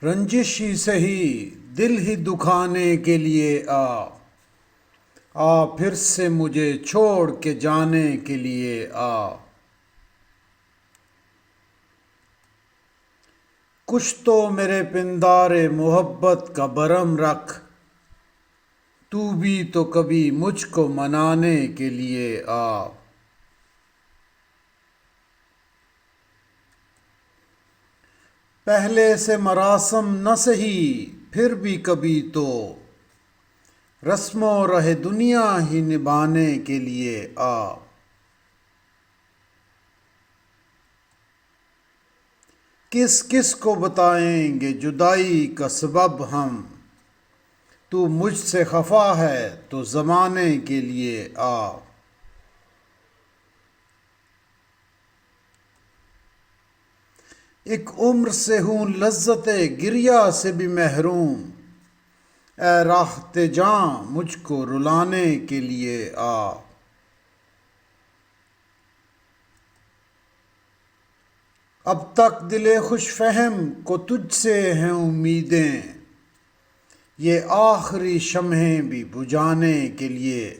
رنجش ہی سہی دل ہی دکھانے کے لیے پھر سے مجھے چھوڑ کے جانے کے لیے کچھ تو میرے پندار محبت کا برہم رکھ، تو بھی تو کبھی مجھ کو منانے کے لیے پہلے سے مراسم نہ سہی پھر بھی کبھی تو رسم و رہ دنیا ہی نبھانے کے لیے کس کس کو بتائیں گے جدائی کا سبب ہم، تو مجھ سے خفا ہے تو زمانے کے لیے ایک عمر سے ہوں لذت گریہ سے بھی محروم، اے راحت جاں مجھ کو رلانے کے لیے اب تک دل خوش فہم کو تجھ سے ہیں امیدیں، یہ آخری شمعیں بھی بجھانے کے لیے